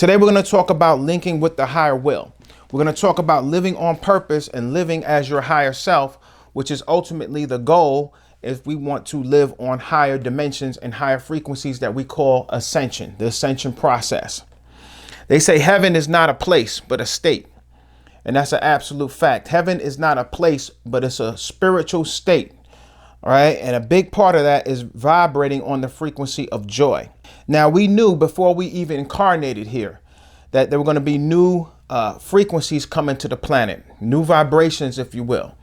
Today we're going to talk about linking with the higher will. We're going to talk about living on purpose and living as your higher self, which is ultimately the goal if we want to live on higher dimensions and higher frequencies that we call ascension, the ascension process. They say heaven is not a place, but a state. And that's an absolute fact. Heaven is not a place, but it's a spiritual state. All right. And a big part of that is vibrating on the frequency of joy. Now, we knew before we even incarnated here that there were going to be new frequencies coming to the planet, new vibrations, if you will.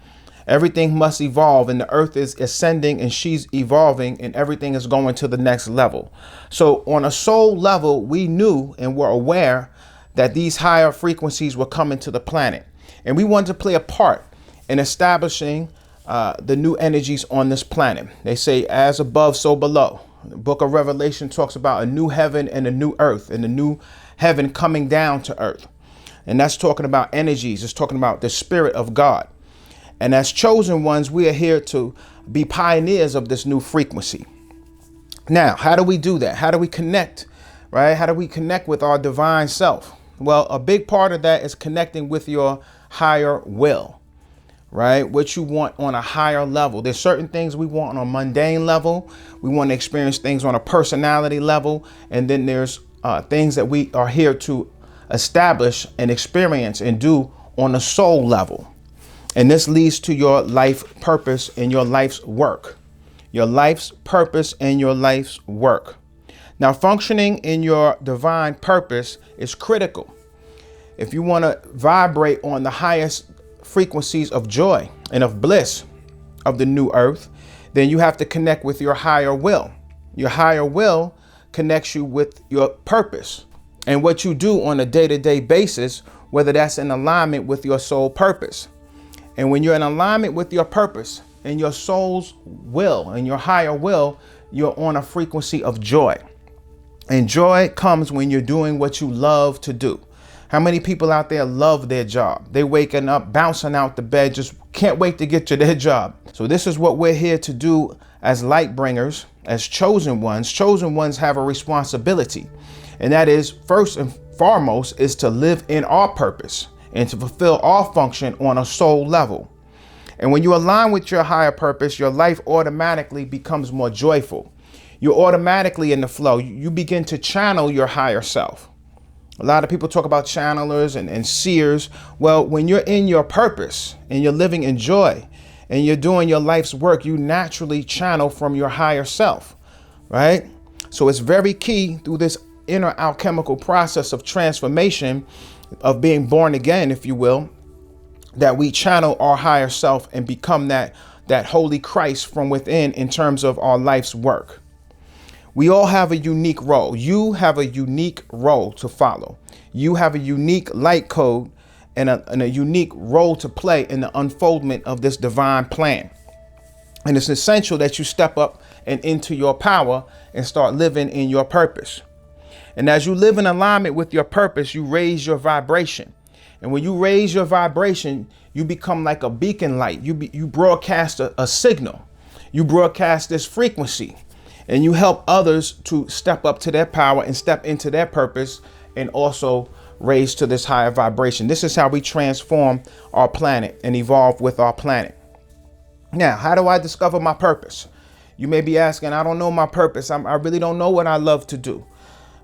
Everything must evolve, and the earth is ascending and she's evolving, and everything is going to the next level. So on a soul level, we knew and were aware that these higher frequencies were coming to the planet. And we wanted to play a part in establishing the new energies on this planet. They say as above, so below. The book of Revelation talks about a new heaven and a new earth, and a new heaven coming down to earth. And that's talking about energies. It's talking about the spirit of God. And as chosen ones, we are here to be pioneers of this new frequency. Now, how do we do that? How do we connect, right? How do we connect with our divine self? Well, a big part of that is connecting with your higher will, right? What you want on a higher level. There's certain things we want on a mundane level. We want to experience things on a personality level. And then there's things that we are here to establish and experience and do on a soul level. And this leads to your life purpose and your life's work. Your life's purpose and your life's work. Now, functioning in your divine purpose is critical. If you want to vibrate on the highest frequencies of joy and of bliss of the new earth, then you have to connect with your higher will. Your higher will connects you with your purpose and what you do on a day-to-day basis, whether that's in alignment with your soul purpose. And when you're in alignment with your purpose and your soul's will and your higher will, you're on a frequency of joy. And joy comes when you're doing what you love to do. How many people out there love their job? They waking up, bouncing out the bed, just can't wait to get to their job. So this is what we're here to do as light bringers, as chosen ones. Chosen ones have a responsibility. And that is, first and foremost, is to live in our purpose and to fulfill our function on a soul level. And when you align with your higher purpose, your life automatically becomes more joyful. You're automatically in the flow. You begin to channel your higher self. A lot of people talk about channelers and seers. Well, when you're in your purpose and you're living in joy and you're doing your life's work, you naturally channel from your higher self, right? So it's very key through this inner alchemical process of transformation, of being born again, if you will, that we channel our higher self and become that holy Christ from within in terms of our life's work. We all have a unique role. You have a unique role to follow. You have a unique light code and a unique role to play in the unfoldment of this divine plan. And it's essential that you step up and into your power and start living in your purpose. And as you live in alignment with your purpose, you raise your vibration. And when you raise your vibration, you become like a beacon light. You broadcast a signal. You broadcast this frequency. And you help others to step up to their power and step into their purpose and also raise to this higher vibration. This is how we transform our planet and evolve with our planet. Now, how do I discover my purpose? You may be asking, I don't know my purpose. I really don't know what I love to do.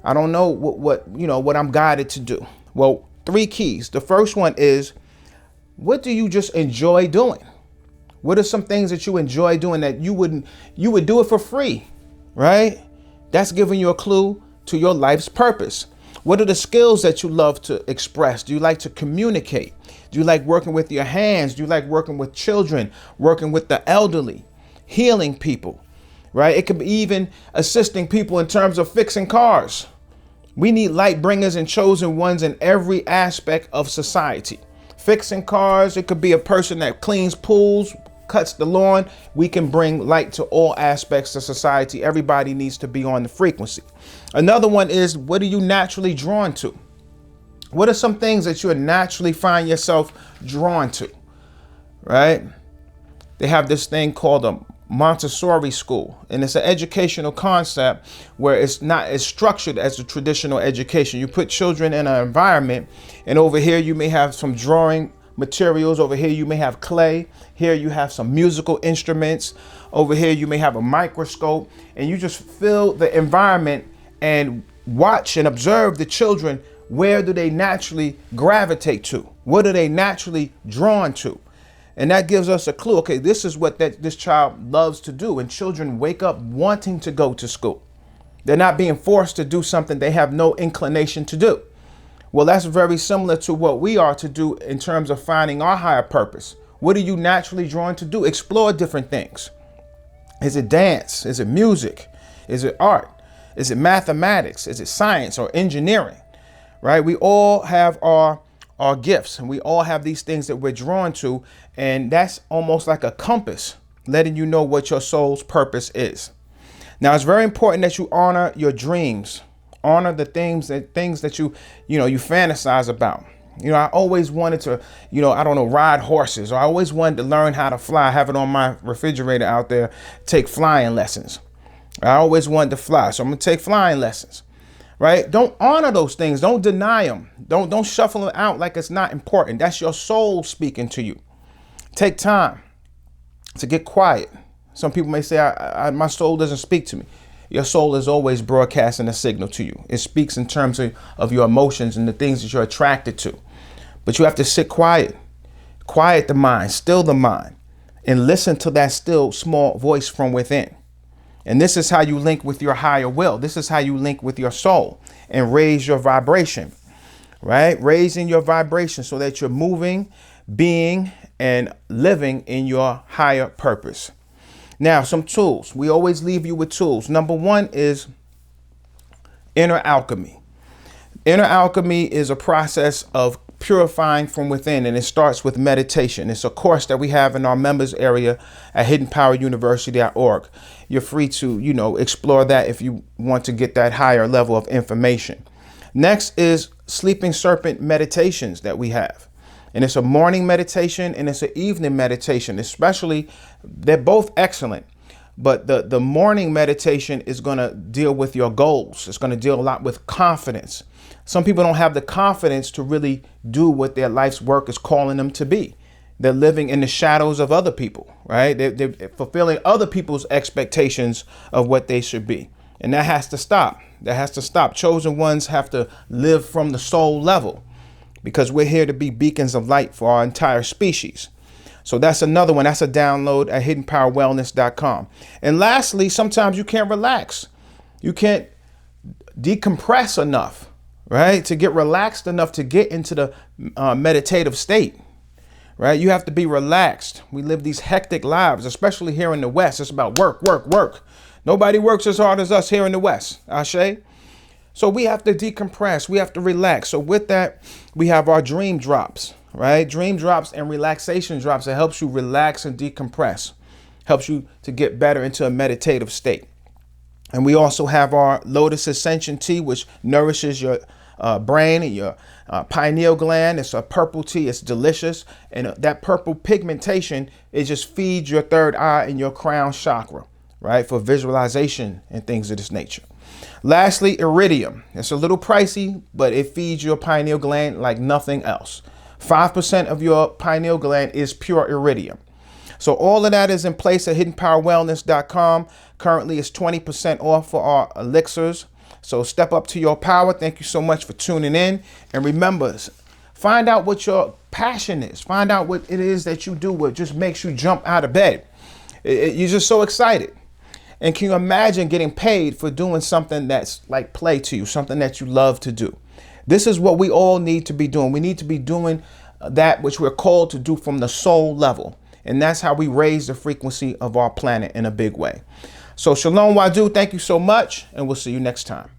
I don't know what I'm guided to do. Well, 3 keys. The first one is, what do you just enjoy doing? What are some things that you enjoy doing that you would do it for free, right? That's giving you a clue to your life's purpose. What are the skills that you love to express? Do you like to communicate? Do you like working with your hands? Do you like working with children, working with the elderly, healing people, right? It could be even assisting people in terms of fixing cars. We need light bringers and chosen ones in every aspect of society. Fixing cars, it could be a person that cleans pools, cuts the lawn. We can bring light to all aspects of society. Everybody needs to be on the frequency. Another one is, what are you naturally drawn to? What are some things that you naturally find yourself drawn to, right? They have this thing called Montessori school, and it's an educational concept where it's not as structured as the traditional education. You put children in an environment, and over here you may have some drawing materials, over here you may have clay, here you have some musical instruments, over here you may have a microscope, and you just fill the environment and watch and observe the children. Where do they naturally gravitate to? What are they naturally drawn to? And that gives us a clue. Okay, this is what this child loves to do. And children wake up wanting to go to school. They're not being forced to do something they have no inclination to do. Well, that's very similar to what we are to do in terms of finding our higher purpose. What are you naturally drawn to do? Explore different things. Is it dance? Is it music? Is it art? Is it mathematics? Is it science or engineering? Right? We all have our gifts, and we all have these things that we're drawn to, and that's almost like a compass letting you know what your soul's purpose is. Now, it's very important that you honor your dreams, honor the things that you fantasize about. I always wanted to, ride horses, or I always wanted to learn how to fly. I have it on my refrigerator out there, take flying lessons. I always wanted to fly, so I'm gonna take flying lessons. Right? Don't honor those things. Don't deny them. Don't shuffle them out like it's not important. That's your soul speaking to you. Take time to get quiet. Some people may say, my soul doesn't speak to me. Your soul is always broadcasting a signal to you. It speaks in terms of your emotions and the things that you're attracted to. But you have to sit quiet the mind, still the mind, and listen to that still small voice from within. And this is how you link with your higher will. This is how you link with your soul and raise your vibration, right? Raising your vibration so that you're moving, being, and living in your higher purpose. Now, some tools. We always leave you with tools. Number one is inner alchemy. Inner alchemy is a process of purifying from within, and it starts with meditation. It's a course that we have in our members area at hiddenpoweruniversity.org. You're free to, explore that if you want to get that higher level of information. Next is sleeping serpent meditations that we have. And it's a morning meditation and it's an evening meditation, especially. They're both excellent. But the morning meditation is going to deal with your goals. It's going to deal a lot with confidence. Some people don't have the confidence to really do what their life's work is calling them to be. They're living in the shadows of other people, right? They're fulfilling other people's expectations of what they should be. And that has to stop. That has to stop. Chosen ones have to live from the soul level, because we're here to be beacons of light for our entire species. So that's another one. That's a download at hiddenpowerwellness.com. And lastly, sometimes you can't relax. You can't decompress enough, right? To get relaxed enough to get into the meditative state, right? You have to be relaxed. We live these hectic lives, especially here in the West. It's about work, work, work. Nobody works as hard as us here in the West, Ashe. So we have to decompress. We have to relax. So with that, we have our dream drops, right? Dream drops and relaxation drops. That helps you relax and decompress, helps you to get better into a meditative state. And we also have our Lotus Ascension tea, which nourishes your brain and your pineal gland. It's a purple tea. It's delicious. And that purple pigmentation, it just feeds your third eye and your crown chakra, right? For visualization and things of this nature. Lastly, iridium. It's a little pricey, but it feeds your pineal gland like nothing else. 5% of your pineal gland is pure iridium. So all of that is in place at hiddenpowerwellness.com. Currently, it's 20% off for our elixirs. So step up to your power. Thank you so much for tuning in. And remember, find out what your passion is. Find out what it is that you do, what just makes you jump out of bed. You're just so excited. And can you imagine getting paid for doing something that's like play to you, something that you love to do? This is what we all need to be doing. We need to be doing that which we're called to do from the soul level. And that's how we raise the frequency of our planet in a big way. So Shalom Wadu, thank you so much, and we'll see you next time.